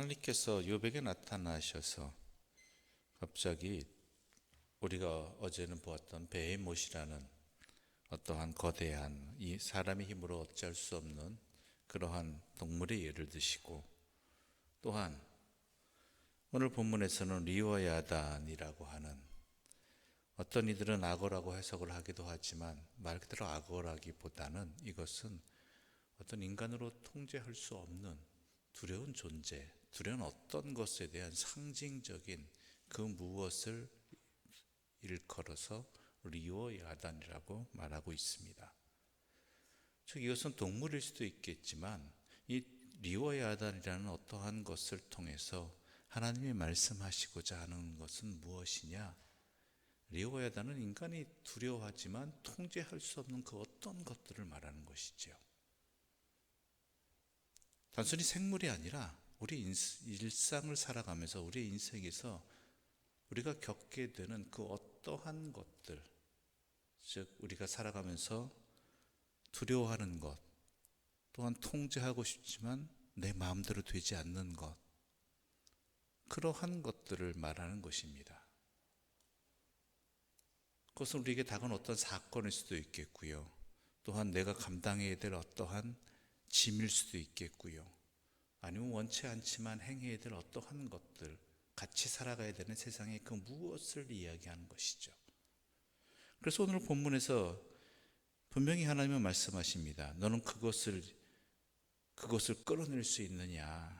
하나님께서 욥에게 나타나셔서 갑자기 우리가 어제는 보았던 베헤못이라는 어떠한 거대한 이 사람의 힘으로 어찌할 수 없는 그러한 동물의 예를 드시고, 또한 오늘 본문에서는 리와 야단이라고 하는, 어떤 이들은 악어라고 해석을 하기도 하지만 말 그대로 악어라기보다는 이것은 어떤 인간으로 통제할 수 없는 두려운 존재, 두려운 어떤 것에 대한 상징적인 그 무엇을 일컬어서 리오 야단이라고 말하고 있습니다. 즉 이것은 동물일 수도 있겠지만 이 리오 야단이라는 어떠한 것을 통해서 하나님이 말씀하시고자 하는 것은 무엇이냐? 리오 야단은 인간이 두려워하지만 통제할 수 없는 그 어떤 것들을 말하는 것이죠. 단순히 생물이 아니라 우리 일상을 살아가면서 우리 인생에서 우리가 겪게 되는 그 어떠한 것들, 즉 우리가 살아가면서 두려워하는 것, 또한 통제하고 싶지만 내 마음대로 되지 않는 것, 그러한 것들을 말하는 것입니다. 그것은 우리에게 다가온 어떤 사건일 수도 있겠고요, 또한 내가 감당해야 될 어떠한 짐일 수도 있겠고요, 아니면 원치 않지만 행해야 될 어떠한 것들, 같이 살아가야 되는 세상의 그 무엇을 이야기하는 것이죠. 그래서 오늘 본문에서 분명히 하나님은 말씀하십니다. 너는 그것을 끌어낼 수 있느냐?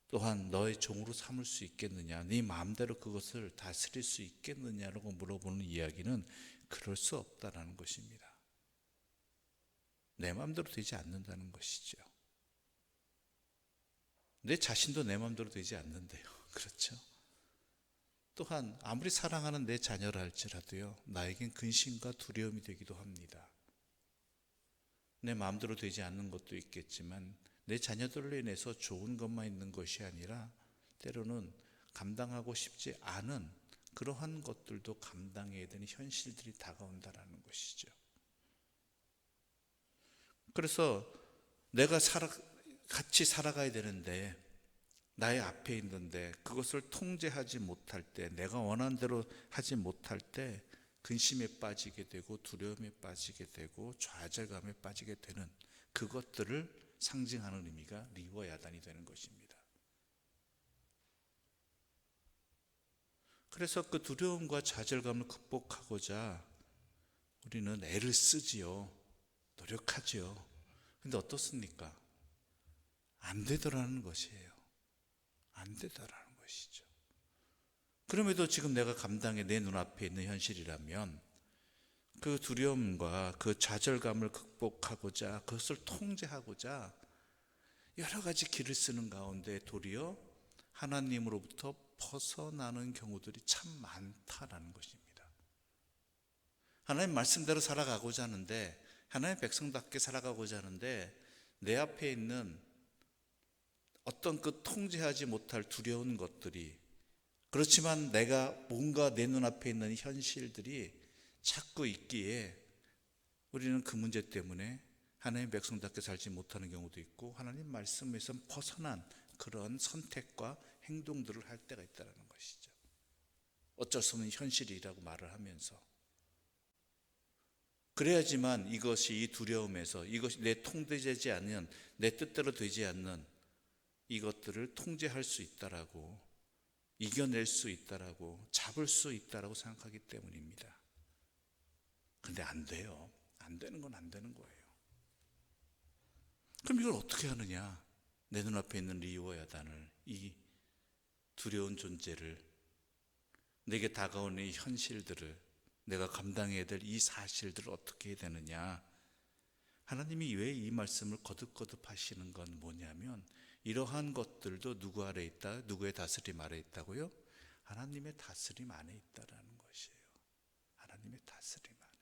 또한 너의 종으로 삼을 수 있겠느냐? 네 마음대로 그것을 다스릴 수 있겠느냐라고 물어보는 이야기는 그럴 수 없다라는 것입니다. 내 마음대로 되지 않는다는 것이죠. 내 자신도 내 마음대로 되지 않는데요. 그렇죠? 또한 아무리 사랑하는 내 자녀라 할지라도요, 나에겐 근심과 두려움이 되기도 합니다. 내 마음대로 되지 않는 것도 있겠지만 내 자녀들로 인해서 좋은 것만 있는 것이 아니라 때로는 감당하고 싶지 않은 그러한 것들도 감당해야 되는 현실들이 다가온다라는 것이죠. 그래서 내가 같이 살아가야 되는데, 나의 앞에 있는데 그것을 통제하지 못할 때, 내가 원하는 대로 하지 못할 때 근심에 빠지게 되고 두려움에 빠지게 되고 좌절감에 빠지게 되는 그것들을 상징하는 의미가 리와 야단이 되는 것입니다. 그래서 그 두려움과 좌절감을 극복하고자 우리는 애를 쓰지요. 노력하지요. 근데 어떻습니까? 안 되더라는 것이에요. 안 되더라는 것이죠. 그럼에도 지금 내가 감당해 내 눈앞에 있는 현실이라면 그 두려움과 그 좌절감을 극복하고자, 그것을 통제하고자 여러 가지 길을 쓰는 가운데 도리어 하나님으로부터 벗어나는 경우들이 참 많다라는 것입니다. 하나님 말씀대로 살아가고자 하는데, 하나님 백성답게 살아가고자 하는데 내 앞에 있는 어떤 그 통제하지 못할 두려운 것들이, 그렇지만 내가 뭔가 내 눈앞에 있는 현실들이 자꾸 있기에 우리는 그 문제 때문에 하나님 백성답게 살지 못하는 경우도 있고, 하나님 말씀에서 벗어난 그런 선택과 행동들을 할 때가 있다는 것이죠. 어쩔 수 없는 현실이라고 말을 하면서, 그래야지만 이것이, 이 두려움에서, 이것이 내 통제되지 않는, 내 뜻대로 되지 않는 이것들을 통제할 수 있다라고, 이겨낼 수 있다라고, 잡을 수 있다라고 생각하기 때문입니다. 근데 안 돼요. 안 되는 건 안 되는 거예요. 그럼 이걸 어떻게 하느냐? 내 눈앞에 있는 리와 야단을, 이 두려운 존재를, 내게 다가오는 이 현실들을, 내가 감당해야 될 이 사실들을 어떻게 해야 되느냐? 하나님이 왜 이 말씀을 거듭거듭 하시는 건 뭐냐면, 이러한 것들도 누구 아래 있다? 누구의 다스림 아래 있다고요? 하나님의 다스림 안에 있다라는 것이에요. 하나님의 다스림 안에.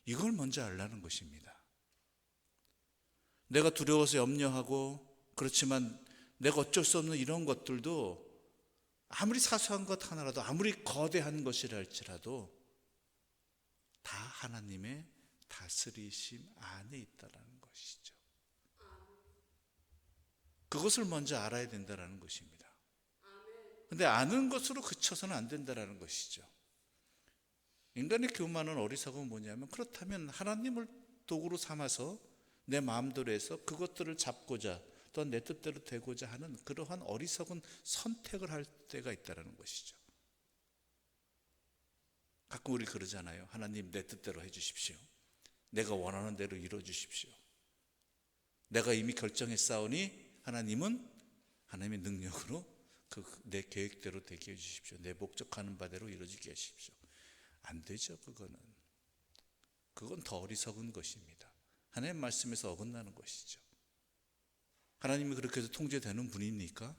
이걸 먼저 알라는 것입니다. 내가 두려워서 염려하고, 그렇지만 내가 어쩔 수 없는 이런 것들도 아무리 사소한 것 하나라도, 아무리 거대한 것이라 할지라도 다 하나님의 다스리심 안에 있다라는 것이죠. 그것을 먼저 알아야 된다는 것입니다. 근데 아는 것으로 그쳐서는 안 된다는 것이죠. 인간의 교만은 어리석은 뭐냐면, 그렇다면 하나님을 도구로 삼아서 내 마음대로 해서 그것들을 잡고자 또한 내 뜻대로 되고자 하는 그러한 어리석은 선택을 할 때가 있다는 것이죠. 가끔 우리 그러잖아요. 하나님, 내 뜻대로 해주십시오. 내가 원하는 대로 이루어주십시오. 내가 이미 결정했사오니 하나님은 하나님의 능력으로 내 계획대로 되게 해주십시오. 내 목적하는 바대로 이루어지게 하십시오. 안 되죠. 그건 더 어리석은 것입니다. 하나님 말씀에서 어긋나는 것이죠. 하나님이 그렇게 해서 통제되는 분입니까?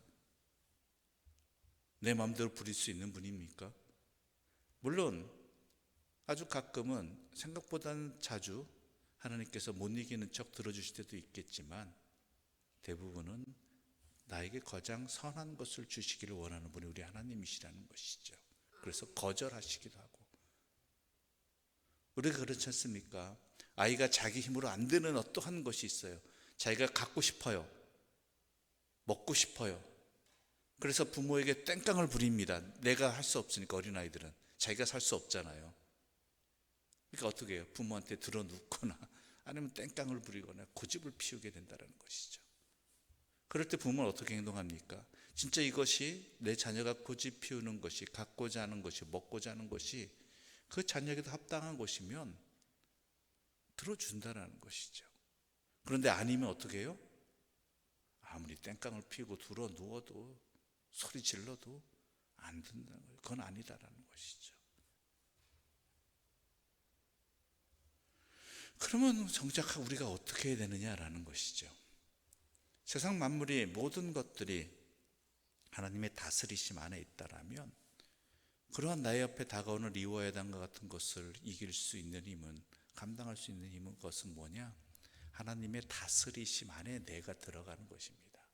내 마음대로 부릴 수 있는 분입니까? 물론 아주 가끔은, 생각보다는 자주 하나님께서 못 이기는 척 들어주실 때도 있겠지만, 대부분은 나에게 가장 선한 것을 주시기를 원하는 분이 우리 하나님이시라는 것이죠. 그래서 거절하시기도 하고. 우리가 그렇지 않습니까? 아이가 자기 힘으로 안 되는 어떠한 것이 있어요. 자기가 갖고 싶어요. 먹고 싶어요. 그래서 부모에게 땡깡을 부립니다. 내가 할 수 없으니까. 어린아이들은 자기가 살 수 없잖아요. 그러니까 어떻게 해요? 부모한테 들어눕거나 아니면 땡깡을 부리거나 고집을 피우게 된다는 것이죠. 그럴 때 부모는 어떻게 행동합니까? 진짜 이것이 내 자녀가 고집 피우는 것이, 갖고자 하는 것이, 먹고자 하는 것이 그 자녀에게도 합당한 것이면 들어준다는 것이죠. 그런데 아니면 어떻게 해요? 아무리 땡깡을 피우고 들어 누워도, 소리 질러도 안 듣는다는 거예요. 그건 아니다라는 것이죠. 그러면 정작 우리가 어떻게 해야 되느냐라는 것이죠. 세상 만물이, 모든 것들이 하나님의 다스리심 안에 있다라면, 그러한 나의 옆에 다가오는 리워야단과 같은 것을 이길 수 있는 힘은, 감당할 수 있는 힘은, 그것은 뭐냐? 하나님의 다스리심 안에 내가 들어가는 것입니다.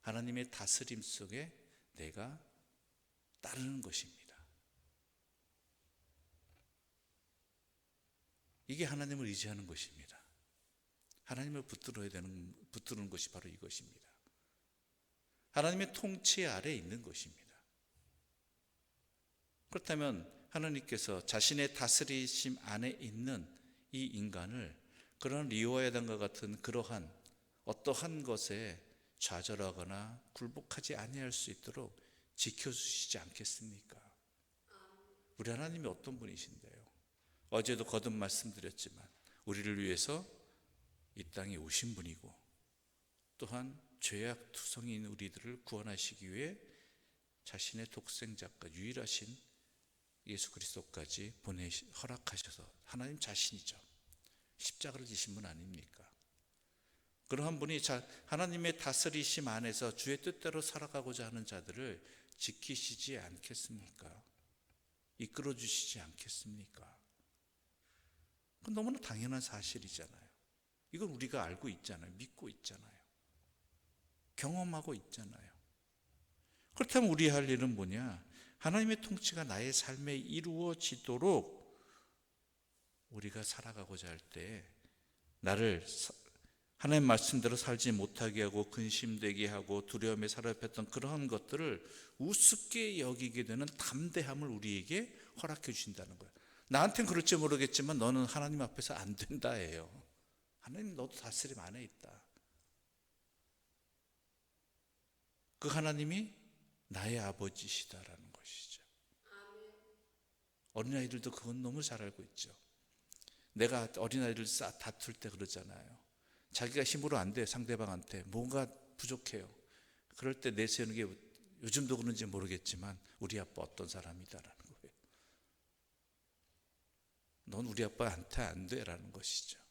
하나님의 다스림 속에 내가 따르는 것입니다. 이게 하나님을 의지하는 것입니다. 하나님을 붙드는 것이 바로 이것입니다. 하나님의 통치 아래에 있는 것입니다. 그렇다면 하나님께서 자신의 다스리심 안에 있는 이 인간을 그런 리워야단과 같은 그러한 어떠한 것에 좌절하거나 굴복하지 아니할 수 있도록 지켜주시지 않겠습니까? 우리 하나님이 어떤 분이신데요? 어제도 거듭 말씀드렸지만 우리를 위해서 이 땅에 오신 분이고, 또한 죄악투성인 우리들을 구원하시기 위해 자신의 독생자가 유일하신 예수 그리스도까지 허락하셔서, 하나님 자신이죠. 십자가를 지신 분 아닙니까? 그러한 분이 하나님의 다스리심 안에서 주의 뜻대로 살아가고자 하는 자들을 지키시지 않겠습니까? 이끌어 주시지 않겠습니까? 그건 너무나 당연한 사실이잖아요. 이건 우리가 알고 있잖아요. 믿고 있잖아요. 경험하고 있잖아요. 그렇다면 우리 할 일은 뭐냐? 하나님의 통치가 나의 삶에 이루어지도록 우리가 살아가고자 할 때, 나를 하나님 말씀대로 살지 못하게 하고 근심되게 하고 두려움에 사로잡혔던 그러한 것들을 우습게 여기게 되는 담대함을 우리에게 허락해 주신다는 거예요. 나한테는 그럴지 모르겠지만 너는 하나님 앞에서 안 된다예요. 하나님, 너도 다스림 안에 있다. 그 하나님이 나의 아버지시다라는 것이죠. 어린아이들도 그건 너무 잘 알고 있죠. 내가 어린아이들 다툴 때 그러잖아요. 자기가 힘으로 안 돼, 상대방한테 뭔가 부족해요. 그럴 때 내세우는 게, 요즘도 그런지 모르겠지만 우리 아빠 어떤 사람이다라는 거예요. 넌 우리 아빠한테 안 돼라는 것이죠.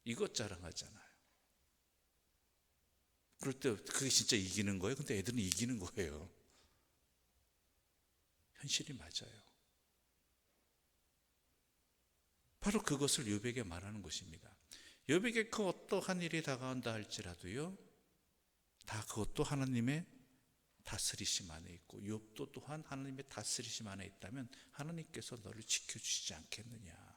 이것 자랑하잖아요. 그럴 때 그게 진짜 이기는 거예요. 근데 애들은 이기는 거예요. 현실이 맞아요. 바로 그것을 욥에게 말하는 것입니다. 욥에게 그 어떠한 일이 다가온다 할지라도요, 다 그것도 하나님의 다스리심 안에 있고, 욥도 또한 하나님의 다스리심 안에 있다면 하나님께서 너를 지켜주시지 않겠느냐.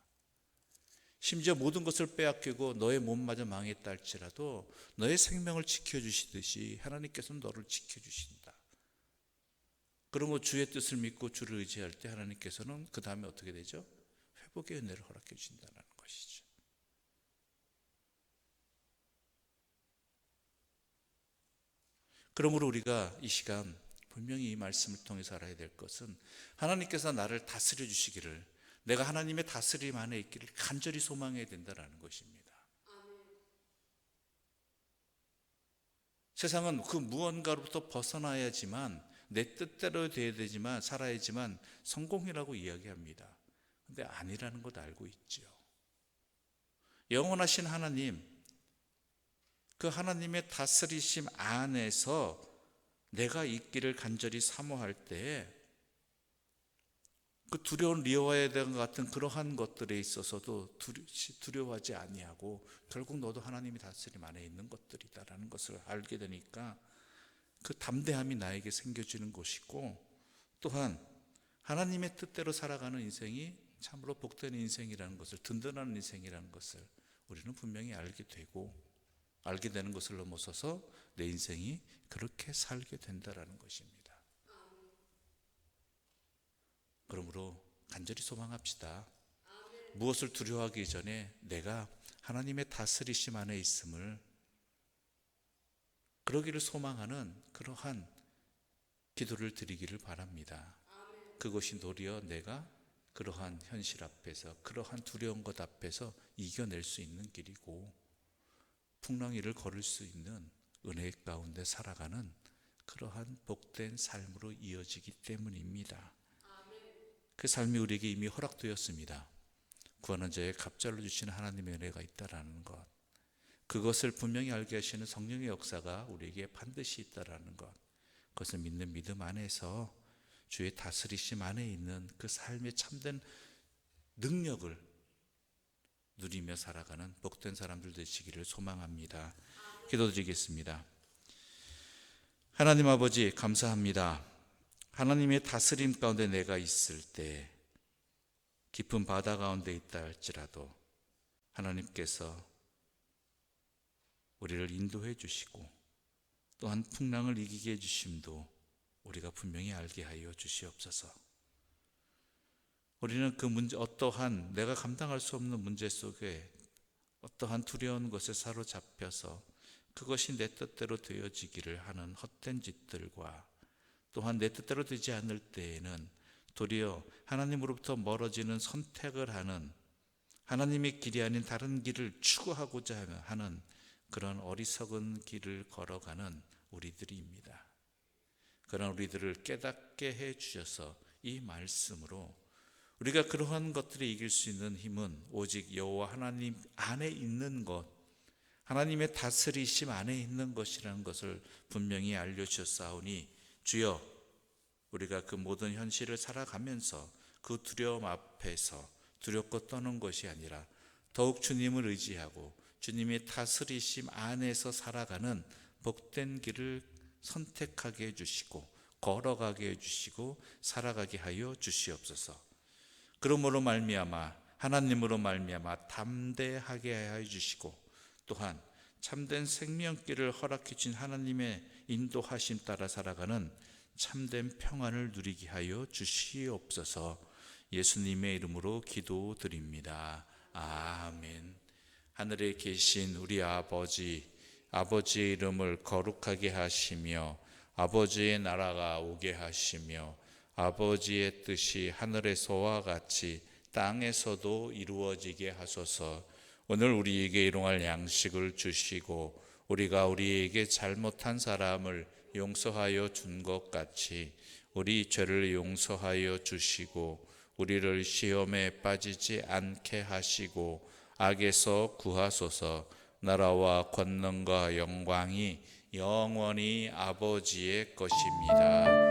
심지어 모든 것을 빼앗기고 너의 몸마저 망했다 할지라도 너의 생명을 지켜주시듯이 하나님께서는 너를 지켜주신다. 그러므로 주의 뜻을 믿고 주를 의지할 때 하나님께서는 그 다음에 어떻게 되죠? 회복의 은혜를 허락해 주신다는 것이죠. 그러므로 우리가 이 시간 분명히 이 말씀을 통해서 알아야 될 것은 하나님께서 나를 다스려 주시기를, 내가 하나님의 다스림 안에 있기를 간절히 소망해야 된다는 것입니다. 세상은 그 무언가로부터 벗어나야지만, 내 뜻대로 돼야 되지만, 살아야지만 성공이라고 이야기합니다. 근데 아니라는 것 알고 있죠. 영원하신 하나님, 그 하나님의 다스리심 안에서 내가 있기를 간절히 사모할 때에 그 두려운 리어와야 되는 것 같은 그러한 것들에 있어서도 두려워하지 아니하고 결국 너도 하나님이 다스림 안에 있는 것들이다라는 것을 알게 되니까 그 담대함이 나에게 생겨지는 것이고, 또한 하나님의 뜻대로 살아가는 인생이 참으로 복된 인생이라는 것을, 든든한 인생이라는 것을 우리는 분명히 알게 되고, 알게 되는 것을 넘어서서 내 인생이 그렇게 살게 된다라는 것입니다. 그러므로 간절히 소망합시다. 무엇을 두려워하기 전에 내가 하나님의 다스리심 안에 있음을, 그러기를 소망하는 그러한 기도를 드리기를 바랍니다. 그것이 도리어 내가 그러한 현실 앞에서, 그러한 두려운 것 앞에서 이겨낼 수 있는 길이고, 풍랑이를 걸을 수 있는 은혜 가운데 살아가는 그러한 복된 삶으로 이어지기 때문입니다. 그 삶이 우리에게 이미 허락되었습니다. 구하는 자의 갑절로 주시는 하나님의 은혜가 있다라는 것, 그것을 분명히 알게 하시는 성령의 역사가 우리에게 반드시 있다라는 것, 그것을 믿는 믿음 안에서 주의 다스리심 안에 있는 그 삶의 참된 능력을 누리며 살아가는 복된 사람들 되시기를 소망합니다. 기도드리겠습니다. 하나님 아버지, 감사합니다. 하나님의 다스림 가운데 내가 있을 때, 깊은 바다 가운데 있다 할지라도 하나님께서 우리를 인도해 주시고, 또한 풍랑을 이기게 해주심도 우리가 분명히 알게 하여 주시옵소서. 우리는 그 문제, 어떠한 내가 감당할 수 없는 문제 속에 어떠한 두려운 것에 사로잡혀서 그것이 내 뜻대로 되어지기를 하는 헛된 짓들과, 또한 내 뜻대로 되지 않을 때에는 도리어 하나님으로부터 멀어지는 선택을 하는, 하나님의 길이 아닌 다른 길을 추구하고자 하는 그런 어리석은 길을 걸어가는 우리들입니다. 그런 우리들을 깨닫게 해 주셔서 이 말씀으로 우리가 그러한 것들을 이길 수 있는 힘은 오직 여호와 하나님 안에 있는 것, 하나님의 다스리심 안에 있는 것이라는 것을 분명히 알려주셨사오니, 주여, 우리가 그 모든 현실을 살아가면서 그 두려움 앞에서 두렵고 떠는 것이 아니라 더욱 주님을 의지하고 주님의 다스리심 안에서 살아가는 복된 길을 선택하게 해주시고, 걸어가게 해주시고, 살아가게 하여 주시옵소서. 그러므로 말미암아, 하나님으로 말미암아 담대하게 하여 주시고, 또한 참된 생명길을 허락해 주신 하나님의 인도하심 따라 살아가는 참된 평안을 누리게 하여 주시옵소서. 예수님의 이름으로 기도드립니다. 아멘. 하늘에 계신 우리 아버지, 아버지의 이름을 거룩하게 하시며 아버지의 나라가 오게 하시며 아버지의 뜻이 하늘에서와 같이 땅에서도 이루어지게 하소서. 오늘 우리에게 일용할 양식을 주시고 우리가 우리에게 잘못한 사람을 용서하여 준 것 같이 우리 죄를 용서하여 주시고 우리를 시험에 빠지지 않게 하시고 악에서 구하소서. 나라와 권능과 영광이 영원히 아버지의 것입니다.